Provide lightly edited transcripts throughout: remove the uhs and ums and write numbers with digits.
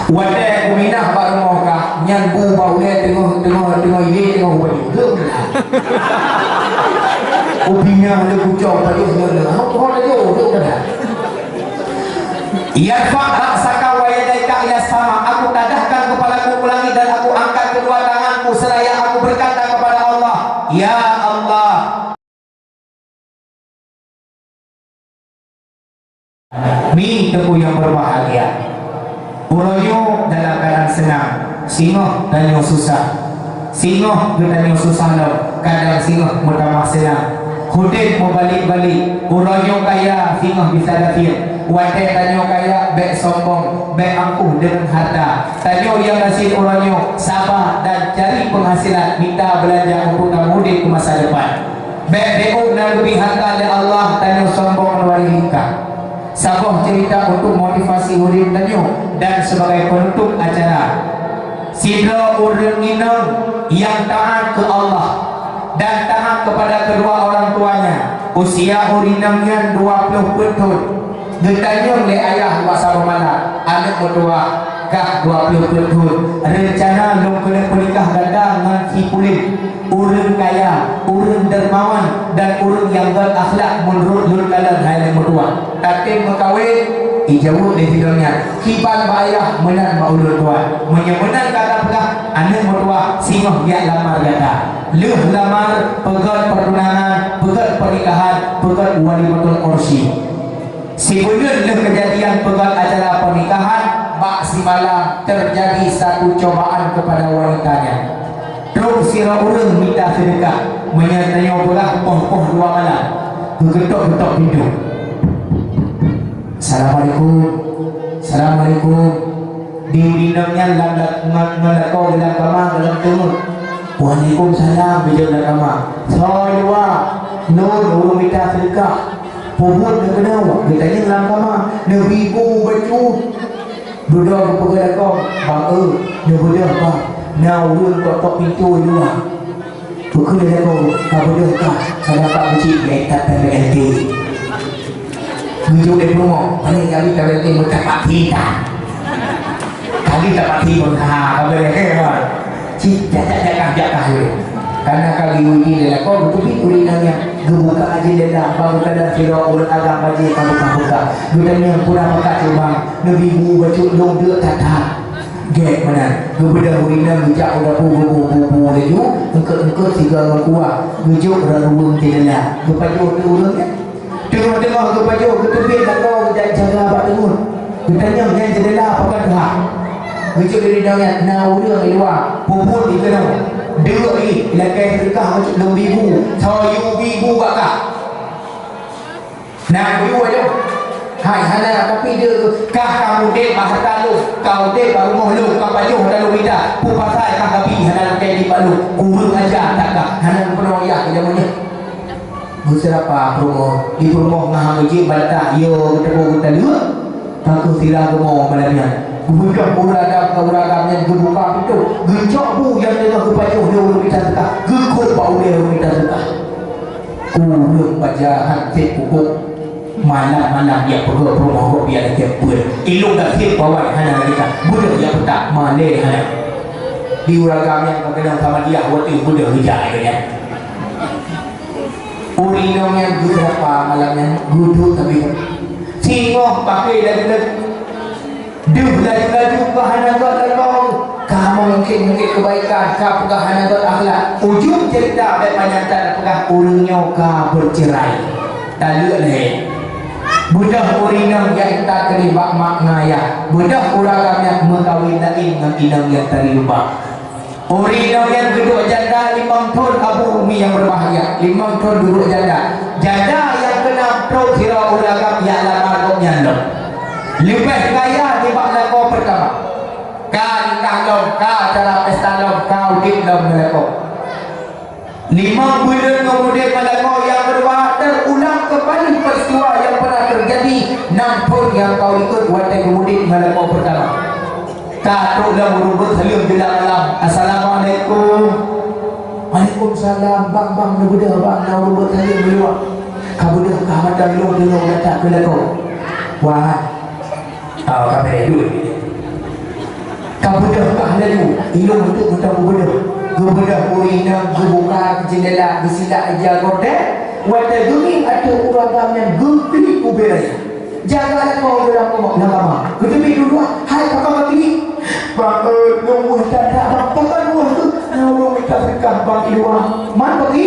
Wadah kuminah baru mau kah nyambu bau dia tengok ini tengok baju gelap ubingnya ada kucau baju gelap apa ada jodoh dah yarfa ra'saka wa yadaika ila sama, aku dadahkan kepalaku ke langit dan aku angkat kedua tanganku seraya aku berkata kepada Allah, ya Allah. Ni teku yang berbahagia. Uroyo dalam keadaan senang, singoh dan yang susah. Singoh dan yang susah lo, kadang singoh bertambah senang. Hudin mau balik-balik, uroyo kaya, singoh bisa dapir. Wadai tanyo kaya, bek sombong, bek angkuh dengan harta. Tanyo yang ngasih uroyo sabar dan cari penghasilan, minta belanja untuk mudik ke masa depan. Bek beuk dan lebih harta oleh Allah, tanyo sombong mewarilika. Sabah cerita untuk motivasi urip tanyo dan sebagai penutup acara. Sidra urang nginang yang taat ke Allah dan taat kepada kedua orang tuanya. Usia urinangnya 20 tahun. Getanya oleh ayah masa mana anak berdua kah 20 tahun. Rencana long kena pernikah ganda dengan si pulit. Urang kaya, urang dermawan dan urang yang berakhlak menurut lur kalan hai berdua. Tapi berkahwin ijawut di hidungnya. Kiban bayah menan maulur tuan. Menyemenan kata pegah anak berdua singoh dia lamar kata. Luh lamar pegat pertunangan, pegat pernikahan, pegat walimatul ursi. Sebelum kejadian pegat acara pernikahan, mak si malam terjadi satu cobaan kepada wanitanya. Terus sira urang minta sedekah, menyertai pula poh-poh 2 malam. Getok-getok pintu. Assalamualaikum. Assalamualaikum. Di undangnya ngalakau dalam kamar dalam turun. Waalaikumsalam bijak dalam kamar. Soalnya nur minta sedekah. Pohon dia kenal, dia tanya dalam kamar, dia ribu baju. Duduk kepada kau, bang dia boleh apa? Now urang tok pintu dua. Bukan dia kau, boleh kah? Saya dapat beci dia tak PLT. Tujuh dia promo, paling kali PLT mereka pati tak. Kali tak pati pun kau boleh kan? Cik jaga dulu. Karena kali ini dia kau betul urinannya. Gebuka aja dia baru kada sira urang agam aja kamu-kamu. Gudanya pura pakat cuma nabi bu baju long dia tata. Gek mana? Gebeda urinan bijak udah bu laju engkau tiga orang kuat. Bujuk raruang tidaklah. Gepaju urangnya. Tengok gepaju ketubin dak kau jaga abak tengun. Gudanya yang jadilah pakat dah. Bujuk dari dalam na urang luar. Pupul di kena. Dia ni lakai sedekah macam lembibu sayu bibu bakal nak biu aja hai hana tapi dia kah kamu dek harta lu kau dek baru mau lu kau baju dah lu minta pu pasal kah tapi hana lakai di balu kurung aja tak kah hana peroyak jamannya berapa promo di promo ngahang uji bantah yo kita lihat aku sirah mau malamnya budak uragamnya gebuka pintu gejok bu yang tengah kepajuh dia urut minta sedekah gekut bau dia urut minta sedekah urut pajahan cek pukuk malam-malam dia pergi promo biar dia pun ilung dah cek bawai hana kita budak yang petak malai hana di uragamnya kena sama dia waktu budak hijau ya urinongnya berapa malamnya guduk tapi singoh pakai lagi dia laju-laju kehana kau kamu mungkin kebaikan kau kehana kau akhlak ujung cerita dan pernyataan pegah urangnya kau bercerai tak leh budak urinang yang tak terlibat maknaya budak uragamnya mengkawin lain dengan inang yang terlibat urinang yang duduk janda 5 tahun abu umi yang berbahaya 5 tahun duduk janda yang kena terus kira uragam yang lamar kau nyandok lebih kaya di kau pertama kau nikah dong, kau acara pesta dong, kau dik dong meleko 5 bulan kemudian meleko yang berubah terulang kembali peristiwa yang pernah terjadi 6 tahun yang kau ikut wadah kemudian meleko pertama kau dah merubut halim bila malam Assalamualaikum Waalaikumsalam bang nebuda bang nak merubut halim bila kau dah kawadan lu kata meleko wah kami duit bertaju ilmu untuk tentang gubernur urina gebuka jendela gesila aja gorden wata dumi ada uragam yang gempli kuberaya janganlah kau dalam nama ketepi dulu hai kakak mati bang nunggu tak pakai buah tu nunggu minta sedekah bang iluah man bagi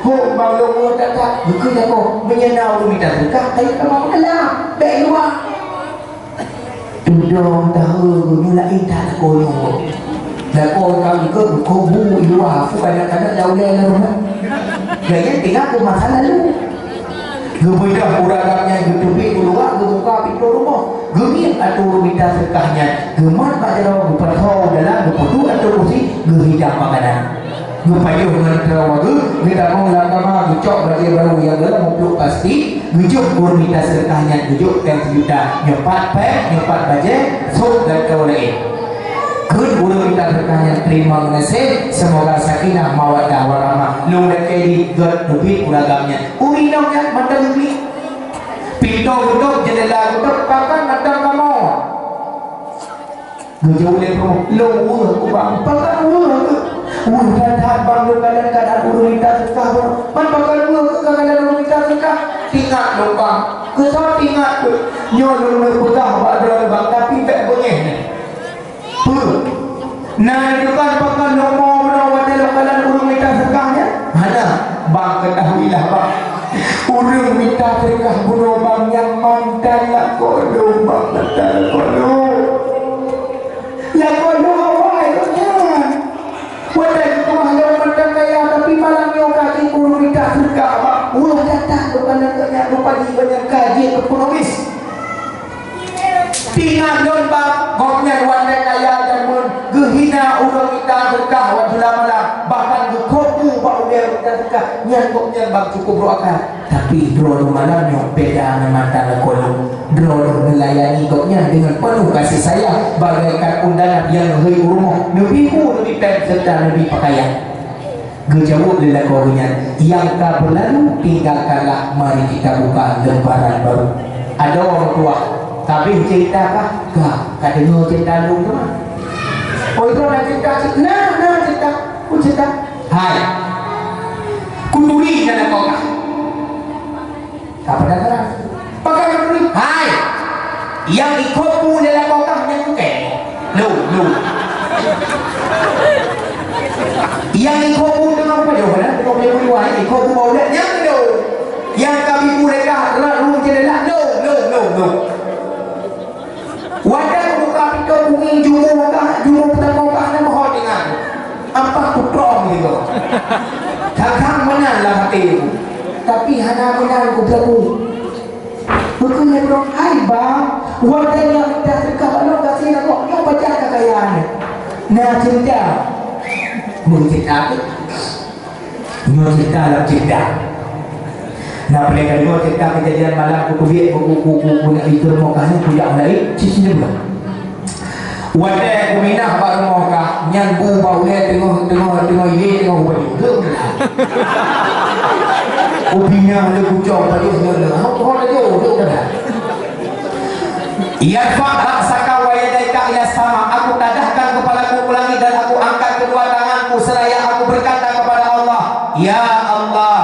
ho bang nunggu tak bukan aku menyenau minta sedekah hai kakak malah baik iluah tudong tahu mulai tak koyo dan orang ikut kubu iluah aku kadang-kadang jauh leh rumah kayaknya tinggal ke masa lalu gebedah uragamnya getupi keluar gebuka pintu rumah gemir atau minta sedekahnya gemat pak jero geperhau dalam geputu atau kursi gehidang makanan gepayuh dengan terawak kita mau lagama gecok bagi baru yang dalam mupluk pasti gejuk kur minta sedekahnya gejuk yang sejuta nyepat pek nyepat baje sok dan kau lain kun guru minta berkahnya terima mengasih semoga sakinah mawaddah warahmah lu dah kedi god lebih uragamnya urinamnya mandang ni pintu tutup jendela tutup pakan mandang kamu gejau lepo lu aku bang pakan udah bang lu kadang-kadang guru minta sedekah man pakan kadang-kadang guru minta sedekah tinggal lu bang kesal tinggal nyolong lu pegah pada bang tapi tak boleh nah itu kan pakai nomor pada lokalan urung minta sedekahnya mana bang ketahuilah bang urung minta sedekah bunuh bang yang mantan lah kodoh bang mantan kodoh lah kodoh awal jangan wadah kuah lo mantan kaya tapi malam yang kaki urung minta sedekah bang urung datang lokalan kaya lupa di banyak kaji ke promis tinggal don bang goknya wanda kaya jamun gehina urang kita sedekah waktu lama bahkan gekopu pak udah kita sedekah nyan goknya bang cukup doakan tapi drone malam yang beda dengan mata lekolong drone melayani goknya dengan penuh kasih sayang bagaikan undangan yang hei rumah lebih pen serta lebih pakaian gejauh lelakonya yang tak berlalu tinggalkanlah mari kita buka lembaran baru ada orang tua tapi cerita kah? Kak dengar cerita lu tu mah. Oh itu nak cerita. Nah cerita. Ku cerita. Hai. Kunduri dalam kau kah? Apa dah terang? Pakai kunduri. Hai. Yang ikut pu dalam kau kah yang tu ke? Lu. Yang ikut pu dengan apa dia? Mana? Kau boleh buat ikut pu bau dah. Yang tu. Yang kami mereka lalu jendela. No. Wadah buka pintu bumi jumu petang nak mohon dengan apa kutrong gitu. Kakang mana lah hati tapi hana benar ku berlaku. Bukannya bro, hai bang, wadah yang dah sedekah balok kasih nak kok yang baca kekayaan. Nah cerita, cerita lah cerita. Nah mereka dua cerita kejadian malam kukubiak kuku nak ikut mokahnya tidak mulai cicinya bukan wadah kuminah baru mokah nyanggu baunya tengok ini tengok baju ubinya ada kucong tadi sebenarnya kau ada jauh dah ia fa'ak saka wa yadaika ila sama aku tadahkan kepalaku ke langit dan aku angkat kedua tanganku seraya aku berkata kepada Allah ya Allah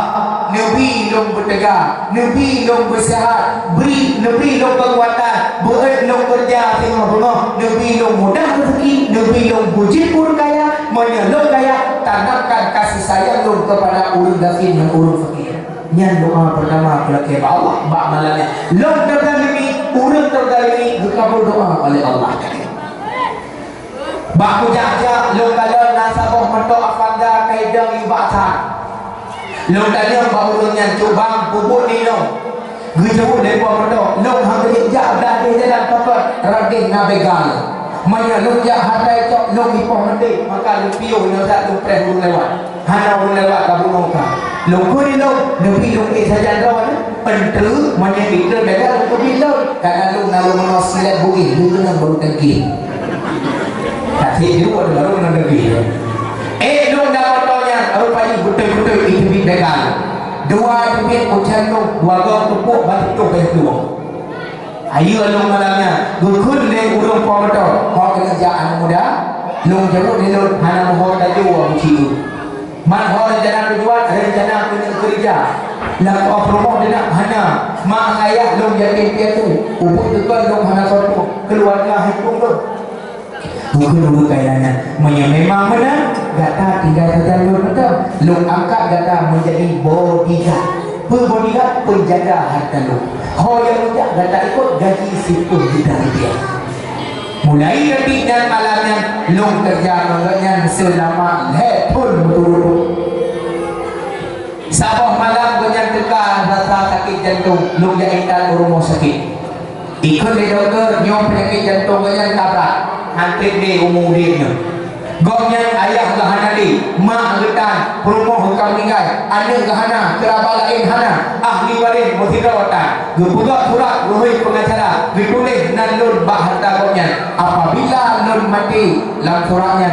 Nabi long bertegak, Nabi long bersihat, beri Nabi long kekuatan, berat long kerja tengok-tengok, Nabi long mudah rezeki, Nabi long bujibur kaya, menyelong kaya, tanamkan kasih sayang long kepada urang gafin dan urang fakir. Nyan doa pertama kepada Allah, bak malamnya. Long tergalimi, urang tergalimi, dikabul doa oleh Allah. Bak kujak-jak, long kalon nasabah mentok afanda kaidang ibatan. Long tanya baurungnya cubang pupuk ni long gejauh lepas mereka long hampir jak dah di dalam tempat raging nabegal maya long jak hatai cok long ipah mendek maka lupiu yang tak lumpres burung lewat hana burung lewat kabur muka long kuri long lebih long saja drawan pentu maya itu begal long kuri long karena long nalu menos silat bugih long kena baru tengki tak sih baru kena tengki long dah rupanya betul-betul itu begal dua bibit ucan tu dua gong tepuk batu tu ke situ ayu alung malamnya gukun le urung po betul kau kerjaan muda Long jauh ni long hana mohon dah jauh ciu. Man hon rencana tujuan, rencana punya kerja. Laku promo dia nak hana. Mak ayah long jadi piatu. Ubud tekan long hana sortu. Keluarga hitung tu. Bukan dulu kayaknya. Memang benar. Gata tinggal saja long betul. Long angkat gata menjadi bodyguard. Bodyguard penjaga harta long. Ho yang muda gata ikut gaji 10 juta rupiah. Mulai lebih dan malamnya long kerja mengenai selama lepun betul-betul. Sabah malam kenyang tekan rasa sakit jantung long jaitan rumah sakit. Ikut di doktor nyom penyakit jantung kenyang tabrak hantik di umur dia. Gomnya ayah gahana di mak getan rumah hukam meninggal ada gahana kerabat lain hana ahli waris musyirawatan gebudak surat ruhi pengacara ditulis nan lun bak harta gomnya apabila lun mati dalam suratnya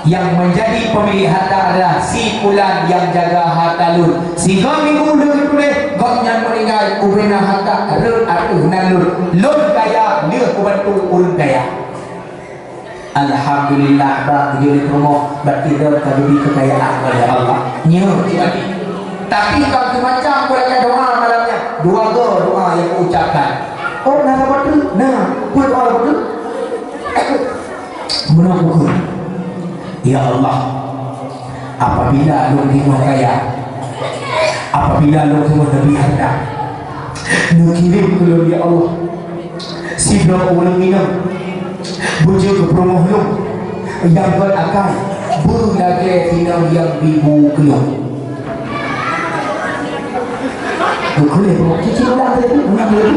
yang menjadi pemilik harta adalah si fulan yang jaga harta lun sehingga minggu lun ditulis gomnya meninggal ubena harta lun atuh nan lun kaya dia kubantu urun kaya. Alhamdulillah bang jadi promo bertidur kabudi kekayaan oleh Allah nyu tapi kalau macam boleh doa malamnya doa yang ucapkan oh nak betul nah buat orang betul menunggu ya Allah apabila lu tengok kaya apabila lu tengok lebih harta lu kirim ke ya Allah si doa orang minum bujuk ke promo lu yang berakal berlagak tinam yang bibu keluk boleh promo cici ulang lagi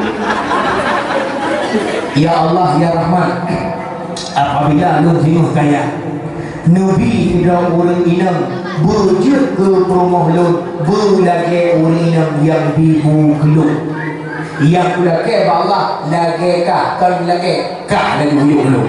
ya Allah ya Rahman apabila lu jenuh kaya Nabi tidak orang inam bujuk ke promo lu berlagak orang inam yang bibu keluk yang udah ke Allah lagi kah kan lagi kah lagi bujuk lu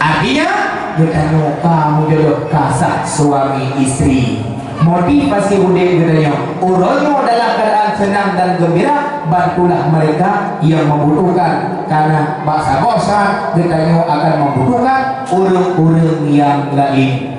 artinya dia tanya kamu jodoh kasar suami istri motivasi udah katanya orangnya dalam keadaan senang dan gembira bantulah mereka yang membutuhkan karena bahasa bosan katanya akan membutuhkan orang-orang yang lain